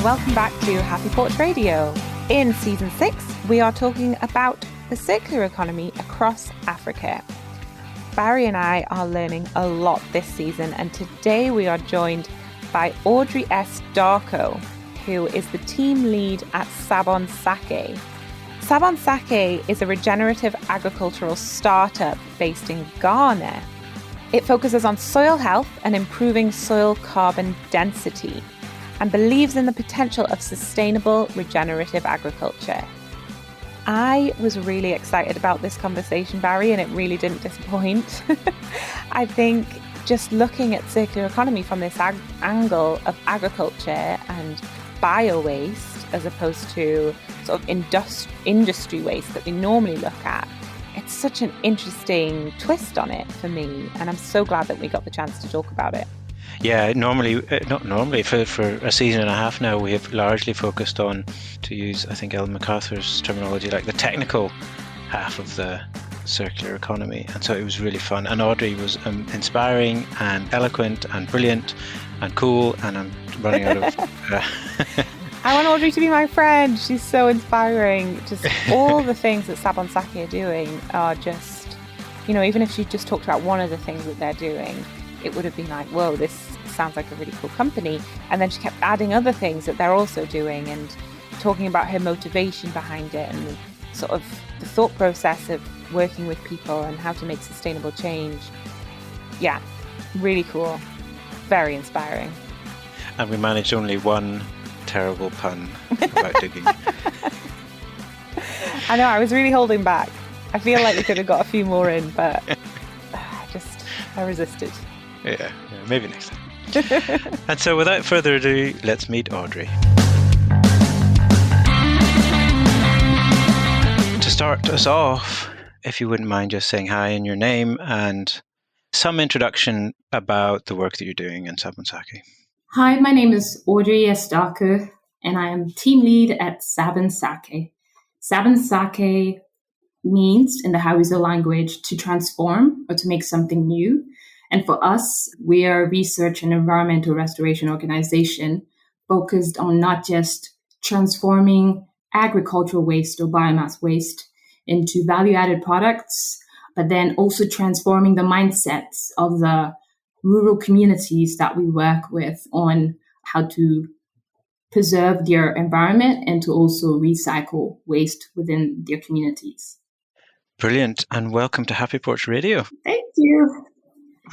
welcome back to Happy Porch Radio. In Season 6, we are talking about the circular economy across Africa. Barry and I are learning a lot this season, and today we are joined by Audrey S-Darko, who is the team lead at Sabon-Sake. Sabon-Sake is a regenerative agricultural startup based in Ghana. It focuses on soil health and improving soil carbon density, and believes in the potential of sustainable regenerative agriculture. I was really excited about this conversation, Barry, and it really didn't disappoint. I think just looking at circular economy from this angle of agriculture and bio-waste as opposed to sort of industry waste that we normally look at, it's such an interesting twist on it for me, and I'm so glad that we got the chance to talk about it. Yeah, not normally, for a season and a half now, we have largely focused on, to use, I think, Ellen MacArthur's terminology, like the technical half of the circular economy. And so it was really fun. And Audrey was inspiring and eloquent and brilliant and cool. And I'm running out of... I want Audrey to be my friend. She's so inspiring. Just all the things that Sabon-Sake are doing are just, even if she just talked about one of the things that they're doing, it would have been like, whoa, this sounds like a really cool company. And then she kept adding other things that they're also doing and talking about her motivation behind it and sort of the thought process of working with people and how to make sustainable change. Yeah, really cool. Very inspiring. And we managed only one terrible pun about digging. I know, I was really holding back. I feel like we could have got a few more in, but I resisted. Yeah, maybe next time. And so without further ado, let's meet Audrey. To start us off, if you wouldn't mind just saying hi and your name and some introduction about the work that you're doing in Sabon-Sake. Hi, my name is Audrey S-Darko, and I am team lead at Sabon-Sake. Sabon-Sake means, in the Hausa language, to transform or to make something new. And for us, we are a research and environmental restoration organization focused on not just transforming agricultural waste or biomass waste into value-added products, but then also transforming the mindsets of the rural communities that we work with on how to preserve their environment and to also recycle waste within their communities. Brilliant. And welcome to Happy Porch Radio. Thank you.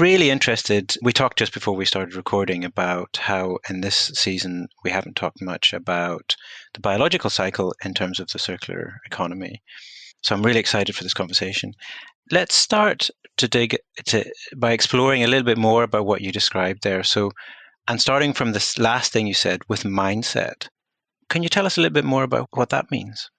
Really interested. We talked just before we started recording about how in this season we haven't talked much about the biological cycle in terms of the circular economy. So I'm really excited for this conversation. Let's start by exploring a little bit more about what you described there. So, and starting from this last thing you said with mindset, can you tell us a little bit more about what that means?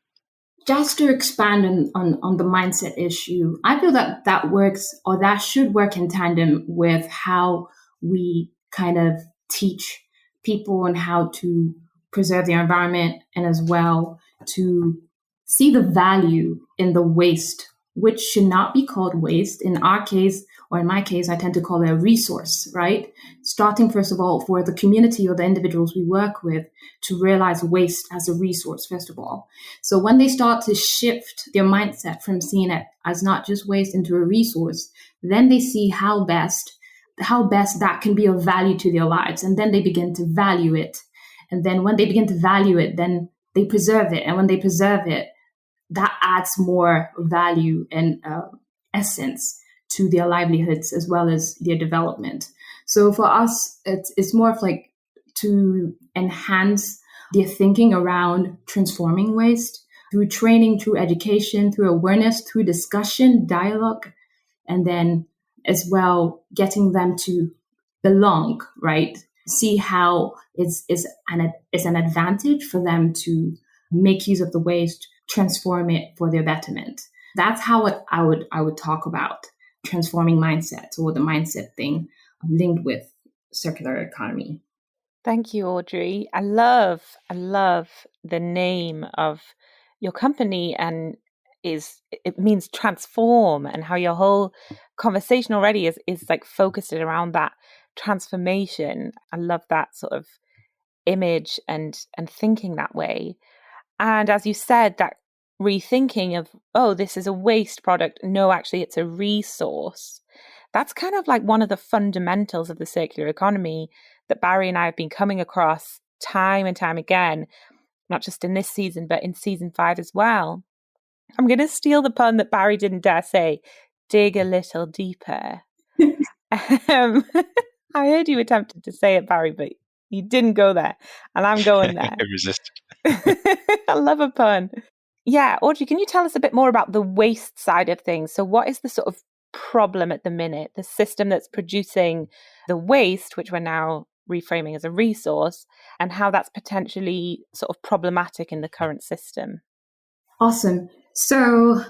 Just to expand on the mindset issue, I feel that works, or that should work in tandem with how we kind of teach people on how to preserve their environment and as well to see the value in the waste, which should not be called waste. In our case, or in my case, I tend to call it a resource, right? Starting, first of all, for the community or the individuals we work with to realize waste as a resource, first of all. So when they start to shift their mindset from seeing it as not just waste into a resource, then they see how best that can be of value to their lives. And then they begin to value it. And then when they begin to value it, then they preserve it. And when they preserve it, that adds more value and essence to their livelihoods as well as their development. So for us, it's more of like to enhance their thinking around transforming waste through training, through education, through awareness, through discussion, dialogue, and then as well getting them to belong, right? See how it's an advantage for them to make use of the waste, transform it for their betterment. That's how I would talk about transforming mindsets, or the mindset thing linked with circular economy. Thank you, Audrey. I love the name of your company, and it means transform, and how your whole conversation already is like focused around that transformation. I love that sort of image and thinking that way. And as you said, that rethinking of, oh, this is a waste product. No, actually, it's a resource. That's kind of like one of the fundamentals of the circular economy that Barry and I have been coming across time and time again, not just in this season, but in season 5 as well. I'm going to steal the pun that Barry didn't dare say, dig a little deeper. I heard you attempted to say it, Barry, but you didn't go there, and I'm going there. I resist. I love a pun. Yeah, Audrey, can you tell us a bit more about the waste side of things? So what is the sort of problem at the minute, the system that's producing the waste, which we're now reframing as a resource, and how that's potentially sort of problematic in the current system? Awesome. So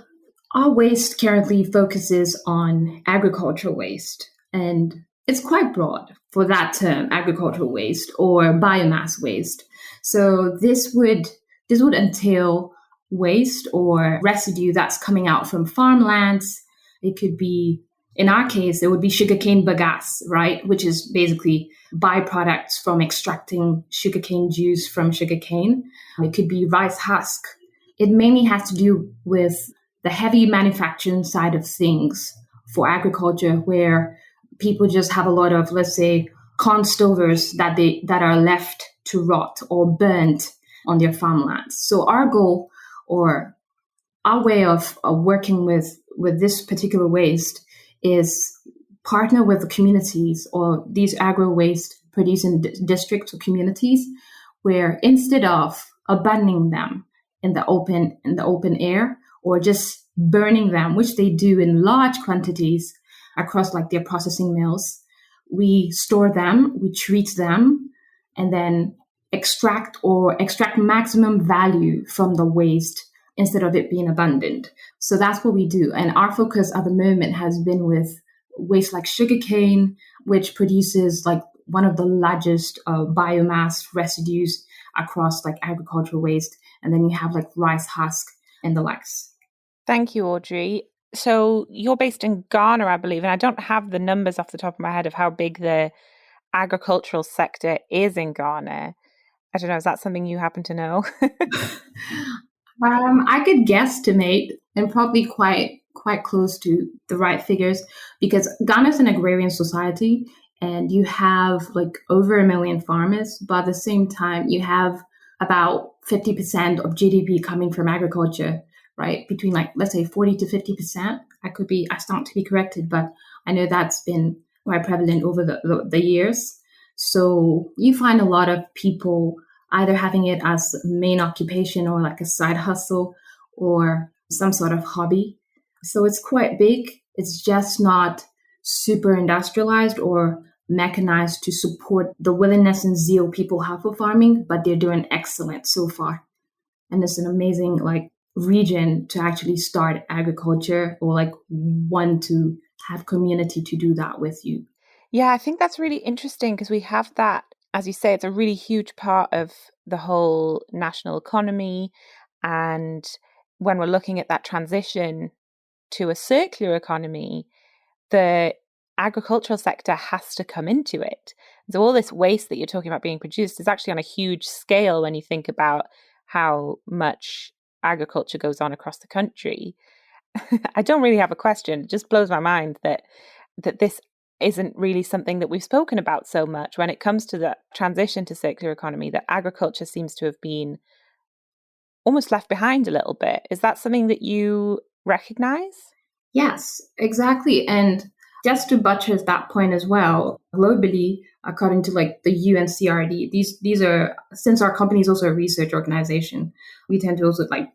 our waste currently focuses on agricultural waste, and it's quite broad for that term, agricultural waste or biomass waste. So this would entail waste or residue that's coming out from farmlands. It could be, in our case, it would be sugarcane bagasse, right? Which is basically byproducts from extracting sugarcane juice from sugarcane. It could be rice husk. It mainly has to do with the heavy manufacturing side of things for agriculture, where people just have a lot of, let's say, corn stovers that are left to rot or burnt on their farmlands. So our goal, or our way of working with this particular waste, is partner with the communities or these agro waste producing districts or communities, where instead of abandoning them in the open air or just burning them, which they do in large quantities across like their processing mills, we store them, we treat them, and then extract maximum value from the waste instead of it being abandoned. So that's what we do. And our focus at the moment has been with waste like sugarcane, which produces like one of the largest biomass residues across like agricultural waste. And then you have like rice husk and the likes. Thank you, Audrey. So you're based in Ghana, I believe, and I don't have the numbers off the top of my head of how big the agricultural sector is in Ghana. I don't know, is that something you happen to know? I could guesstimate, and probably quite close to the right figures, because Ghana is an agrarian society and you have like over 1 million farmers, but at the same time you have about 50% of GDP coming from agriculture, right? Between like, let's say 40 to 50%. I stand to be corrected, but I know that's been quite prevalent over the years. So you find a lot of people either having it as main occupation or like a side hustle or some sort of hobby. So it's quite big. It's just not super industrialized or mechanized to support the willingness and zeal people have for farming, but they're doing excellent so far. And it's an amazing like region to actually start agriculture or like want to have community to do that with you. Yeah, I think that's really interesting because we have that, as you say, it's a really huge part of the whole national economy. And when we're looking at that transition to a circular economy, the agricultural sector has to come into it. So all this waste that you're talking about being produced is actually on a huge scale when you think about how much agriculture goes on across the country. I don't really have a question. It just blows my mind that this isn't really something that we've spoken about so much when it comes to the transition to circular economy, that agriculture seems to have been almost left behind a little bit. Is that something that you recognize? Yes, exactly. And just to buttress that point as well, globally, according to like the UNCRD, these are, since our company is also a research organization, we tend to also like,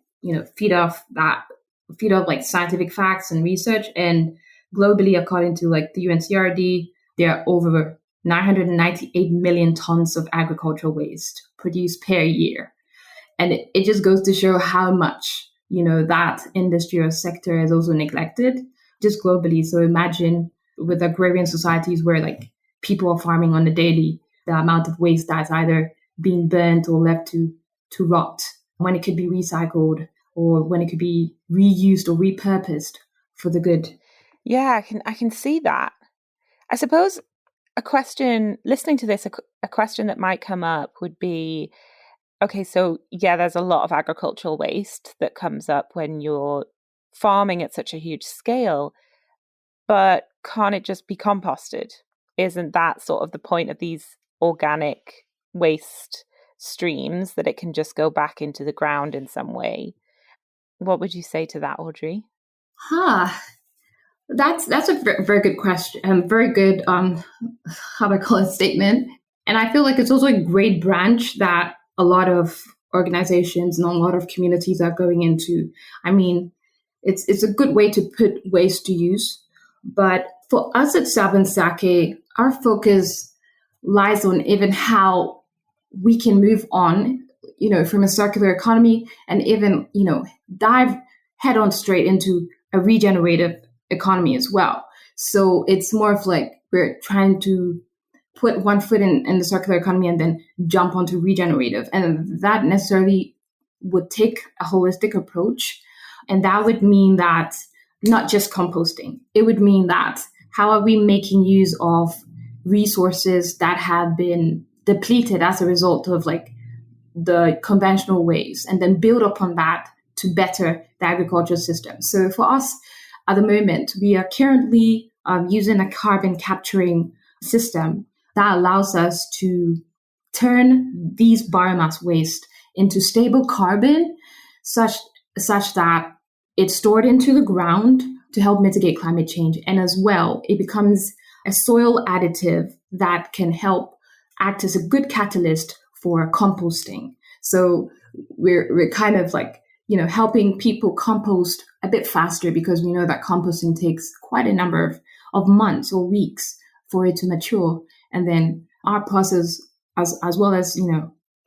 feed off like scientific facts and research. And globally, according to like the UNCRD, there are over 998 million tons of agricultural waste produced per year. And it just goes to show how much, that industry or sector is also neglected just globally. So imagine with agrarian societies where like people are farming on the daily, the amount of waste that's either being burnt or left to rot, when it could be recycled or when it could be reused or repurposed for the good. Yeah, I can see that. I suppose A question, listening to this, a question that might come up would be, okay, so yeah, there's a lot of agricultural waste that comes up when you're farming at such a huge scale, but can't it just be composted? Isn't that sort of the point of these organic waste streams, that it can just go back into the ground in some way? What would you say to that, Audrey? That's a very good question. Very good, how do I call it, statement. And I feel like it's also a great branch that a lot of organizations and a lot of communities are going into. I mean, it's a good way to put waste to use. But for us at Sabon-Sake, our focus lies on even how we can move on, from a circular economy and even, dive head on straight into a regenerative economy as well. So it's more of like we're trying to put one foot in the circular economy and then jump onto regenerative. And that necessarily would take a holistic approach. And that would mean that not just composting. It would mean that how are we making use of resources that have been depleted as a result of like the conventional ways, and then build upon that to better the agricultural system. So for us at the moment, we are currently using a carbon capturing system that allows us to turn these biomass waste into stable carbon such that it's stored into the ground to help mitigate climate change. And as well, it becomes a soil additive that can help act as a good catalyst for composting. So we're kind of like, helping people compost a bit faster, because we know that composting takes quite a number of months or weeks for it to mature. And then our process, as well as,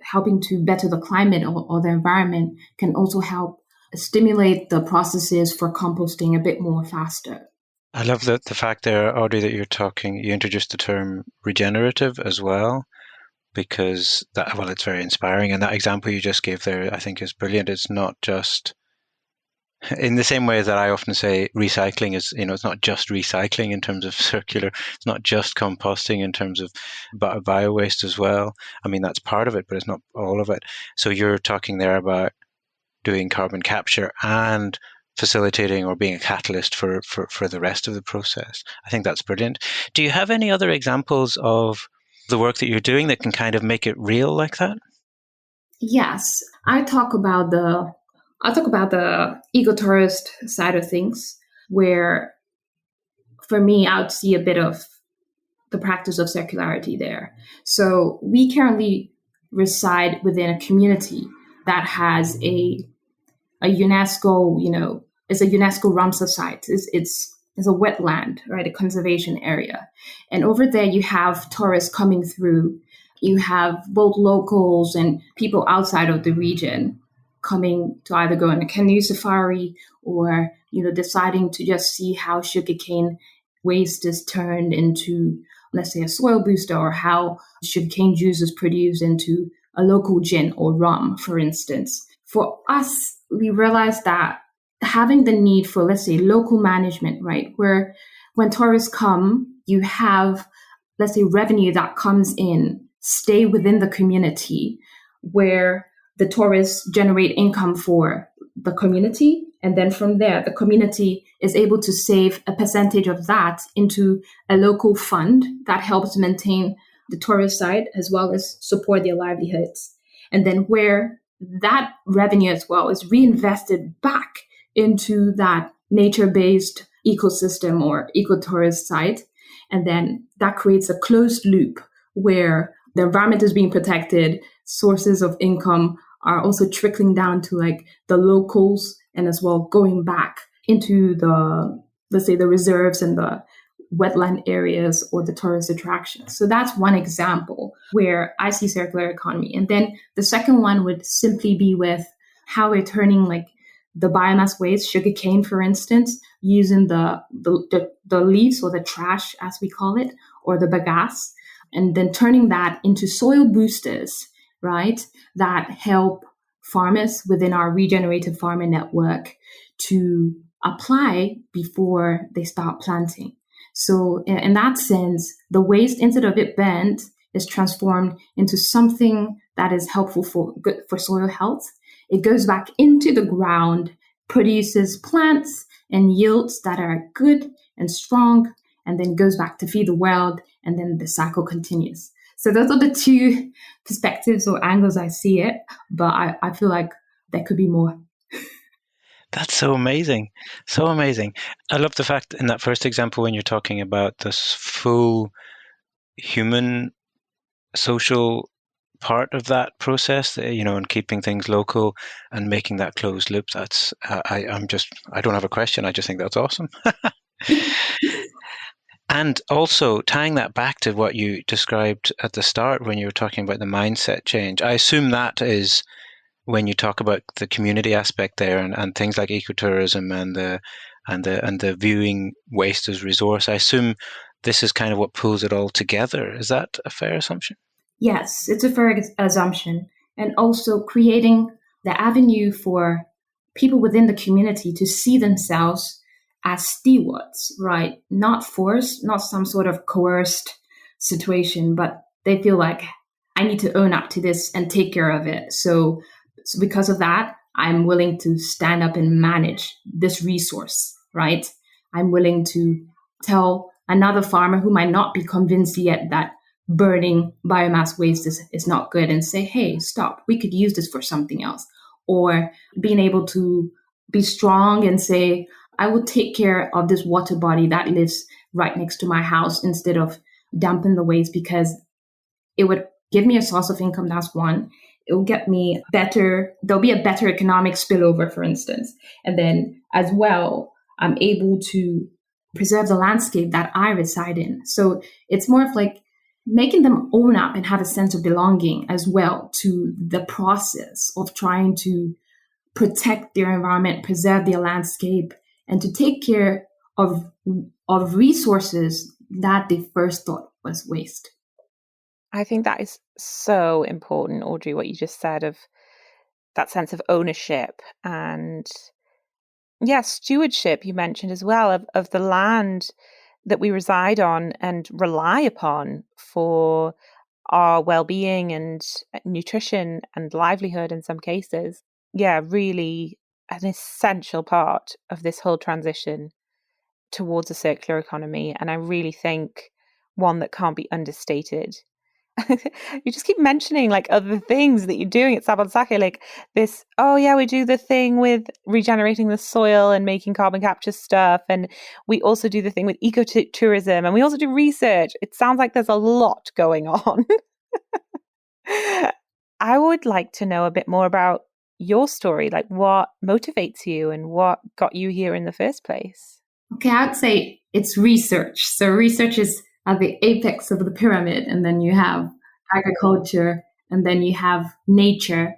helping to better the climate or the environment, can also help stimulate the processes for composting a bit more faster. I love the fact there, Audrey, that you introduced the term regenerative as well, because it's very inspiring. And that example you just gave there, I think, is brilliant. It's not just, in the same way that I often say recycling is, it's not just recycling in terms of circular, it's not just composting in terms of bio-waste as well. I mean, that's part of it, but it's not all of it. So you're talking there about doing carbon capture and facilitating or being a catalyst for the rest of the process. I think that's brilliant. Do you have any other examples of the work that you're doing that can kind of make it real like that? Yes, I talk about the ecotourist side of things, where for me, I would see a bit of the practice of circularity there. So we currently reside within a community that has a UNESCO, it's a UNESCO Ramsar site. It's a wetland, right? A conservation area. And over there, you have tourists coming through. You have both locals and people outside of the region coming to either go on a canoe safari or, deciding to just see how sugarcane waste is turned into, let's say, a soil booster, or how sugarcane juice is produced into a local gin or rum, for instance. For us, we realized that having the need for, let's say, local management, right, where when tourists come, you have, let's say, revenue that comes in, stay within the community, where the tourists generate income for the community. And then from there, the community is able to save a percentage of that into a local fund that helps maintain the tourist side as well as support their livelihoods. And then where that revenue as well is reinvested back into that nature-based ecosystem or ecotourist site. And then that creates a closed loop where the environment is being protected, sources of income are also trickling down to like the locals, and as well going back into the, let's say, the reserves and the wetland areas or the tourist attractions. So that's one example where I see circular economy. And then the second one would simply be with how we're turning like the biomass waste, sugarcane, for instance, using the leaves or the trash, as we call it, or the bagasse, and then turning that into soil boosters, right, that help farmers within our regenerative farming network to apply before they start planting. So in that sense, the waste, instead of it burnt, is transformed into something that is helpful for good for soil health. It goes back into the ground, produces plants and yields that are good and strong, and then goes back to feed the world, and then the cycle continues. So those are the two perspectives or angles I see it, but I feel like there could be more. That's so amazing. So amazing. I love the fact in that first example when you're talking about this full human social part of that process, and keeping things local and making that closed loop. That's I don't have a question. I just think that's awesome. And also tying that back to what you described at the start when you were talking about the mindset change. I assume that is when you talk about the community aspect there and things like ecotourism and the viewing waste as resource. I assume this is kind of what pulls it all together. Is that a fair assumption? Yes, it's a fair assumption. And also creating the avenue for people within the community to see themselves as stewards, right? Not forced, not some sort of coerced situation, but they feel like I need to own up to this and take care of it. So because of that, I'm willing to stand up and manage this resource, right? I'm willing to tell another farmer who might not be convinced yet that burning biomass waste is not good, and say, hey, stop, we could use this for something else. Or being able to be strong and say, I will take care of this water body that lives right next to my house instead of dumping the waste, because it would give me a source of income. That's one. It will get me better. There'll be a better economic spillover, for instance. And then as well, I'm able to preserve the landscape that I reside in. So it's more of like making them own up and have a sense of belonging as well to the process of trying to protect their environment, preserve their landscape, and to take care of resources that they first thought was waste. I think that is so important, Audrey, what you just said, of that sense of ownership and, stewardship you mentioned as well, of the land that we reside on and rely upon for our well-being and nutrition and livelihood in some cases. Yeah, really an essential part of this whole transition towards a circular economy. And I really think one that can't be understated. You just keep mentioning like other things that you're doing at Sabon-Sake, like this, we do the thing with regenerating the soil and making carbon capture stuff. And we also do the thing with ecotourism, and we also do research. It sounds like there's a lot going on. I would like to know a bit more about your story, like what motivates you and what got you here in the first place. Okay, I'd say it's research. So research is at the apex of the pyramid, and then you have agriculture, and then you have nature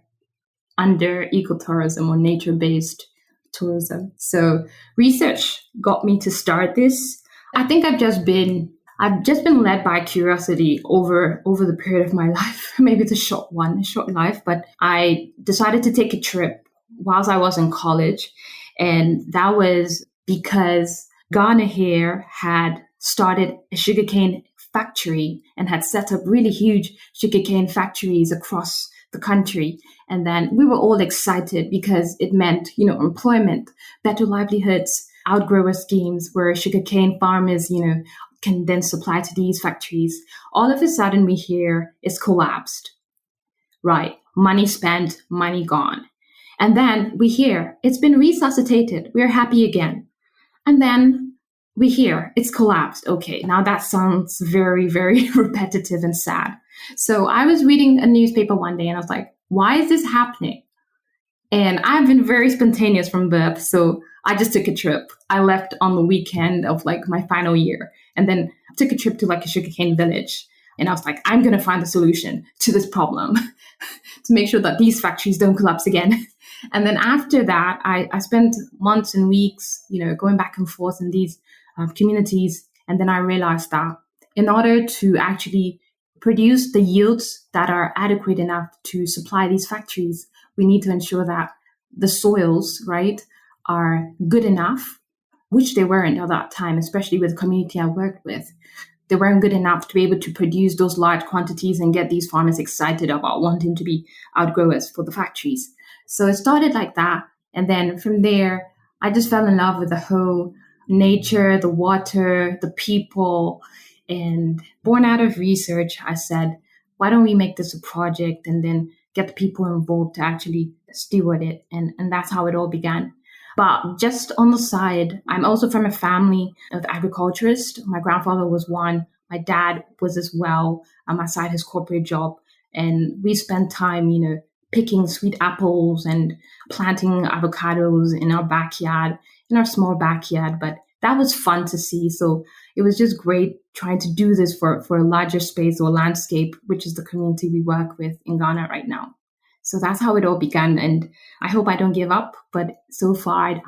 under ecotourism or nature-based tourism. So research got me to start this. I think I've just been led by curiosity over the period of my life. Maybe it's a short life, but I decided to take a trip whilst I was in college, and that was because Ghana here had started a sugarcane factory and had set up really huge sugarcane factories across the country. And then we were all excited because it meant, employment, better livelihoods, outgrower schemes where sugarcane farmers, can then supply to these factories. All of a sudden we hear it's collapsed, right? Money spent, money gone. And then we hear it's been resuscitated. We're happy again. And then we hear it's collapsed. Okay, now that sounds very, very repetitive and sad. So I was reading a newspaper one day and I was like, why is this happening? And I've been very spontaneous from birth. So I just took a trip. I left on the weekend of like my final year, and then took a trip to like a sugarcane village. And I was like, I'm going to find the solution to this problem to make sure that these factories don't collapse again. And then after that, I spent months and weeks, going back and forth in these communities. And then I realized that in order to actually produce the yields that are adequate enough to supply these factories, we need to ensure that the soils, right, are good enough, which they weren't at that time, especially with the community I worked with. They weren't good enough to be able to produce those large quantities and get these farmers excited about wanting to be outgrowers for the factories. So it started like that. And then from there, I just fell in love with the whole nature, the water, the people. And born out of research, I said, why don't we make this a project and then get the people involved to actually steward it? And that's how it all began. But just on the side, I'm also from a family of agriculturists. My grandfather was one. My dad was as well. On my side, his corporate job. And we spent time, picking sweet apples and planting avocados in our backyard, in our small backyard. But that was fun to see. So it was just great trying to do this for a larger space or landscape, which is the community we work with in Ghana right now. So that's how it all began. And I hope I don't give up. But so far,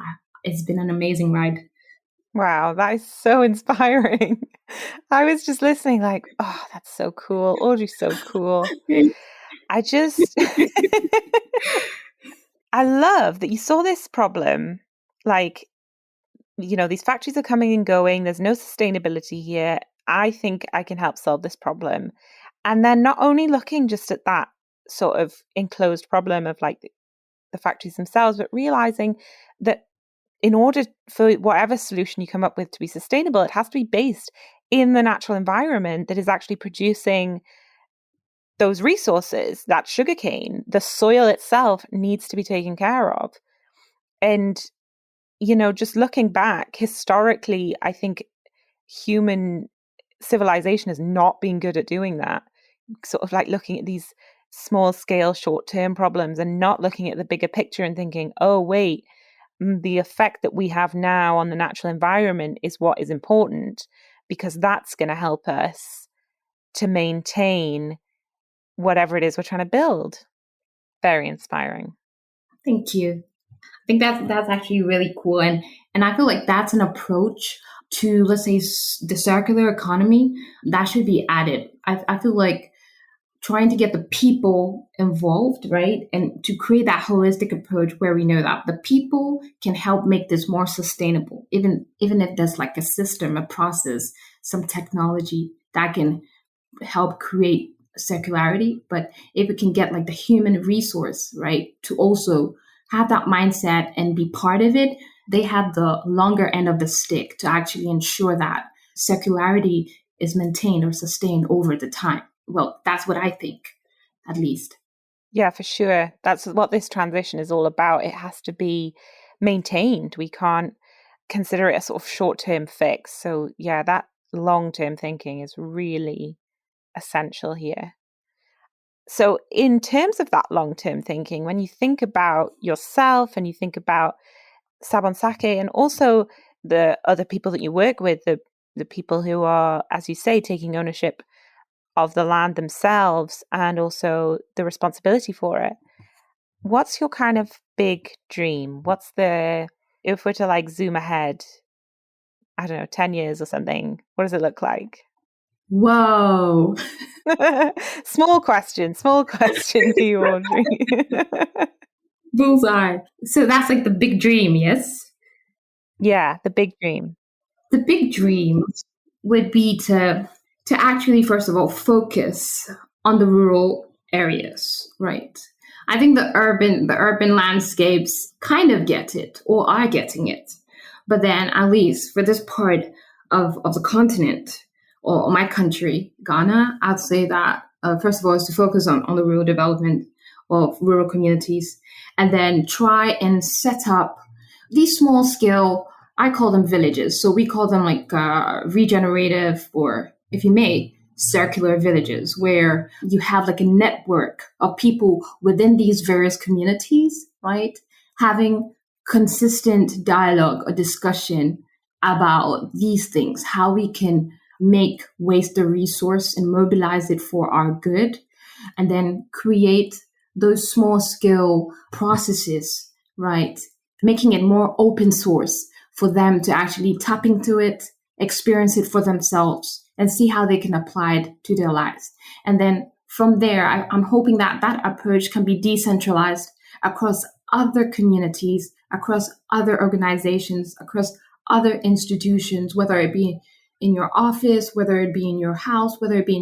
it's been an amazing ride. Wow, that is so inspiring. I was just listening like, oh, that's so cool. Audrey's so cool. I love that you saw this problem. Like, these factories are coming and going. There's no sustainability here. I think I can help solve this problem. And then not only looking just at that sort of enclosed problem of like the factories themselves, but realizing that in order for whatever solution you come up with to be sustainable, it has to be based in the natural environment that is actually producing those resources, that sugarcane. The soil itself needs to be taken care of. And, just looking back historically, I think human civilization has not been good at doing that. Sort of like looking at these small scale, short-term problems and not looking at the bigger picture and thinking, oh, wait, the effect that we have now on the natural environment is what is important, because that's going to help us to maintain whatever it is we're trying to build. Very inspiring. Thank you. I think that's actually really cool. And I feel like that's an approach to, let's say, the circular economy that should be added. I feel like trying to get the people involved, right? And to create that holistic approach where we know that the people can help make this more sustainable, even if there's like a system, a process, some technology that can help create circularity. But if we can get like the human resource, right, to also have that mindset and be part of it, they have the longer end of the stick to actually ensure that circularity is maintained or sustained over the time. Well, that's what I think, at least. Yeah, for sure. That's what this transition is all about. It has to be maintained. We can't consider it a sort of short-term fix. So yeah, that long-term thinking is really essential here. So in terms of that long-term thinking, when you think about yourself and you think about Sabon-Sake and also the other people that you work with, the people who are, as you say, taking ownership of the land themselves and also the responsibility for it, what's your kind of big dream? If we're to like zoom ahead, I don't know, 10 years or something, what does it look like? Whoa. Small question for you, Audrey. Bullseye. So that's like the big dream, yes? Yeah, the big dream. The big dream would be to actually, first of all, focus on the rural areas, right? I think the urban landscapes kind of get it or are getting it. But then at least for this part of the continent or my country, Ghana, I'd say that first of all is to focus on the rural development of rural communities and then try and set up these small scale, I call them villages. So we call them like regenerative or, if you may, circular villages where you have like a network of people within these various communities, right? Having consistent dialogue or discussion about these things, how we can make waste a resource and mobilize it for our good, and then create those small scale processes, right? Making it more open source for them to actually tap into it, experience it for themselves, and see how they can apply it to their lives. And then from there, I'm hoping that that approach can be decentralized across other communities, across other organizations, across other institutions, whether it be in your office, whether it be in your house, whether it be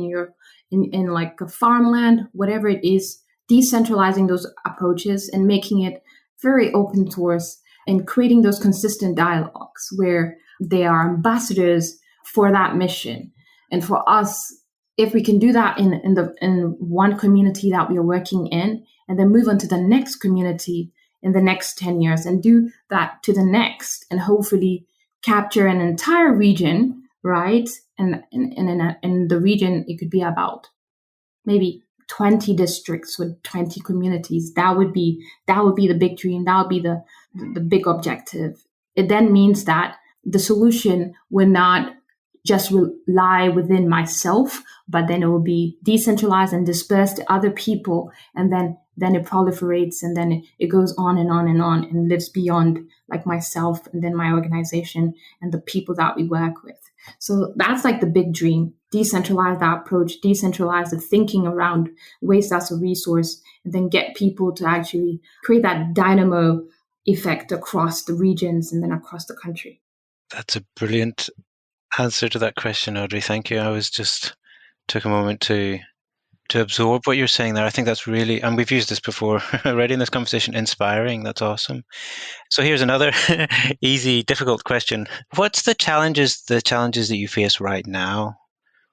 in like a farmland, whatever it is, decentralizing those approaches and making it very open source and creating those consistent dialogues where they are ambassadors for that mission. And for us, if we can do that in one community that we are working in, and then move on to the next community in the next 10 years and do that to the next, and hopefully capture an entire region, right? And in the region, it could be about maybe 20 districts with 20 communities. That would be the big dream. That would be the big objective. It then means that the solution will not just lie within myself, but then it will be decentralized and dispersed to other people. And then it proliferates, and then it goes on and on and on and lives beyond like myself and then my organization and the people that we work with. So that's like the big dream. Decentralize that approach, decentralize the thinking around waste as a resource, and then get people to actually create that dynamo effect across the regions and then across the country. That's a brilliant answer to that question, Audrey. Thank you. I was just took a moment to absorb what you're saying there. I think that's really, and we've used this before already in this conversation, inspiring. That's awesome. So here's another easy, difficult question. What's the challenges that you face right now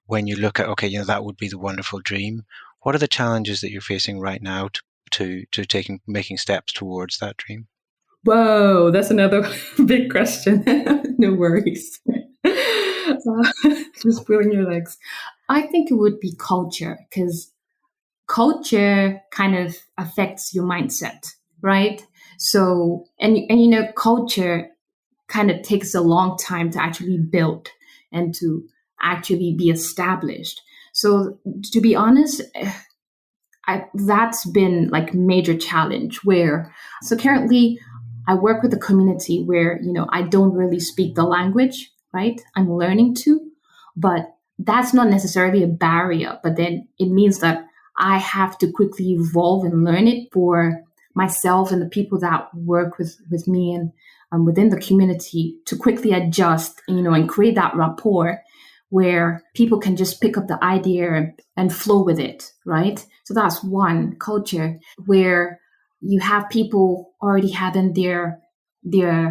when you look at, okay, that would be the wonderful dream. What are the challenges that you're facing right now to making steps towards that dream? Whoa, that's another big question. No worries. Just pulling your legs. I think it would be culture, because culture kind of affects your mindset, right? So, and culture kind of takes a long time to actually build and to actually be established. So, to be honest, that's been like major challenge so currently I work with a community where, I don't really speak the language, right? I'm learning to, but that's not necessarily a barrier, but then it means that I have to quickly evolve and learn it for myself and the people that work with me and within the community to quickly adjust, and create that rapport where people can just pick up the idea and flow with it, right? So that's one culture where you have people already having their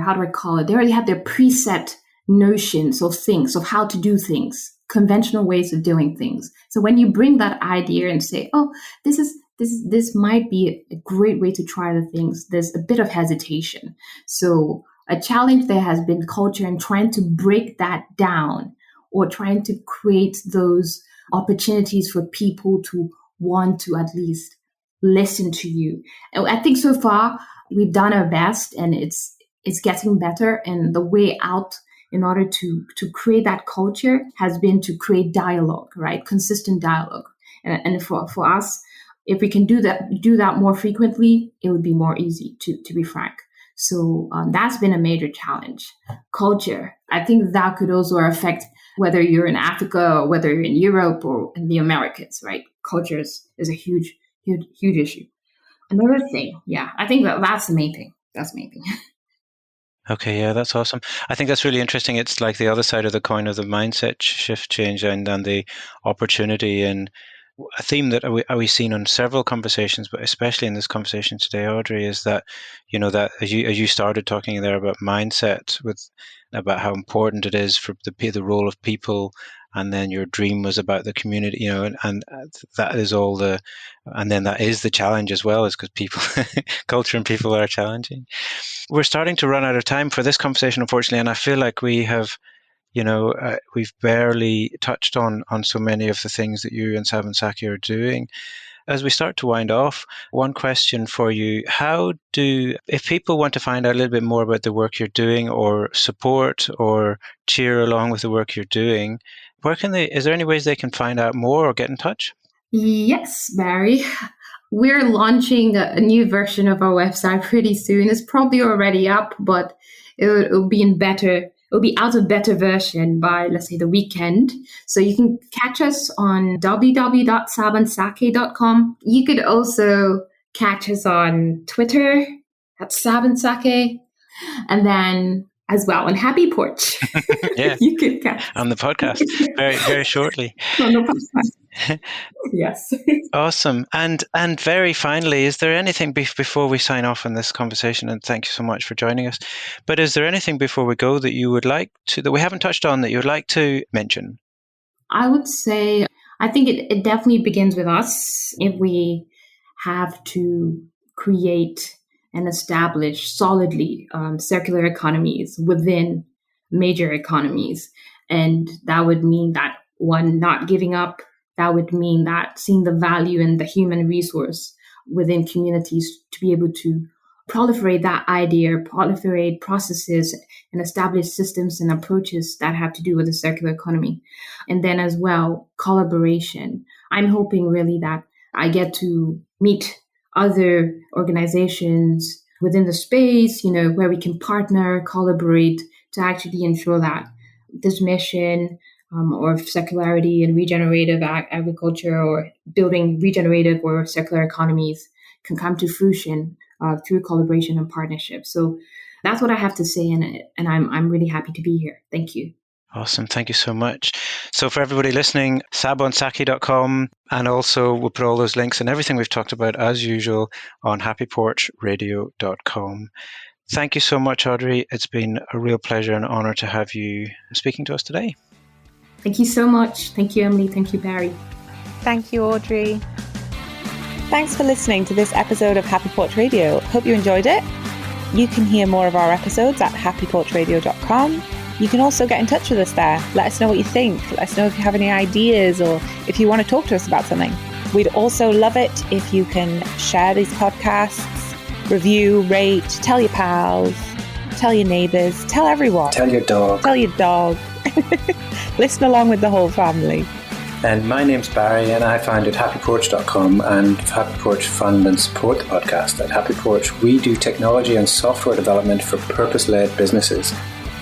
how do I call it? They already have their preset notions of things, of how to do things, conventional ways of doing things. So when you bring that idea and say, oh, this might be a great way to try the things, there's a bit of hesitation. So a challenge there has been culture and trying to break that down, or trying to create those opportunities for people to want to at least listen to you. And I think so far we've done our best, and it's getting better. And the way out in order to create that culture has been to create dialogue, right? Consistent dialogue. And for us, if we can do that more frequently, it would be more easy, to be frank. So that's been a major challenge. Culture, I think that could also affect whether you're in Africa or whether you're in Europe or in the Americas, right? Culture is a huge issue. Another thing, I think that's the main thing. That's the main thing. Okay, yeah, that's awesome. I think that's really interesting. It's like the other side of the coin of the mindset shift change and the opportunity, and a theme that we've seen on several conversations, but especially in this conversation today, Audrey, is that, that as you started talking there about mindset, about how important it is for the role of people, and then your dream was about the community, and that is and then that is the challenge as well, is because people, culture and people are challenging. We're starting to run out of time for this conversation, unfortunately, and I feel like we have, we've barely touched on so many of the things that you and Sabon-Sake are doing. As we start to wind off, one question for you: if people want to find out a little bit more about the work you're doing, or support or cheer along with the work you're doing, is there any ways they can find out more or get in touch? Yes, Barry. We're launching a new version of our website pretty soon. It's probably already up, but it'll be out of better version by, let's say, the weekend. So you can catch us on www.sabon-sake.com. You could also catch us on Twitter @Sabon-Sake. And then as well on Happy Porch. Yeah, you can catch on the podcast very, very shortly. On the podcast. Yes. Awesome. And very finally, is there anything before we sign off on this conversation? And thank you so much for joining us. But is there anything before we go that you would like to, that we haven't touched on, that you would like to mention? I would say, I think it definitely begins with us. If we have to create and establish solidly circular economies within major economies. And that would mean that, one, not giving up. That would mean that seeing the value in the human resource within communities to be able to proliferate that idea, proliferate processes, and establish systems and approaches that have to do with the circular economy. And then as well, collaboration. I'm hoping really that I get to meet other organizations within the space, where we can partner, collaborate to actually ensure that this mission or circularity and regenerative agriculture, or building regenerative or circular economies, can come to fruition through collaboration and partnership. So that's what I have to say, and I'm really happy to be here. Thank you. Awesome. Thank you so much. So for everybody listening, Sabon-Sake.com, and also we'll put all those links and everything we've talked about as usual on happyporchradio.com. Thank you so much, Audrey. It's been a real pleasure and honor to have you speaking to us today. Thank you so much. Thank you, Emily. Thank you, Barry. Thank you, Audrey. Thanks for listening to this episode of Happy Porch Radio. Hope you enjoyed it. You can hear more of our episodes at happyporchradio.com. You can also get in touch with us there. Let us know what you think. Let us know if you have any ideas or if you want to talk to us about something. We'd also love it if you can share these podcasts, review, rate, tell your pals, tell your neighbours, tell everyone. Tell your dog. Tell your dog. Listen along with the whole family. And my name's Barry, and I founded happyporch.com and Happy Porch fund and support the podcast. At Happy Porch, we do technology and software development for purpose-led businesses,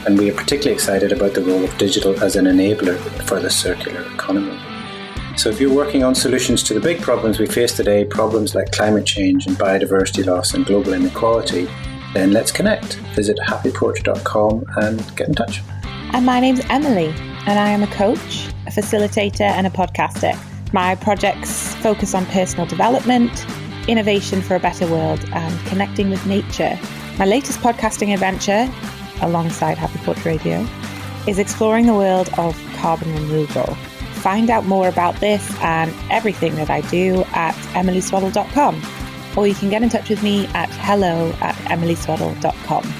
and we are particularly excited about the role of digital as an enabler for the circular economy. So if you're working on solutions to the big problems we face today, problems like climate change and biodiversity loss and global inequality, then let's connect. Visit happyporch.com and get in touch. And my name's Emily, and I am a coach, a facilitator, and a podcaster. My projects focus on personal development, innovation for a better world, and connecting with nature. My latest podcasting adventure, alongside Happy Porch Radio, is exploring the world of carbon removal. Find out more about this and everything that I do at emilyswaddle.com, or you can get in touch with me at hello@emilyswaddle.com.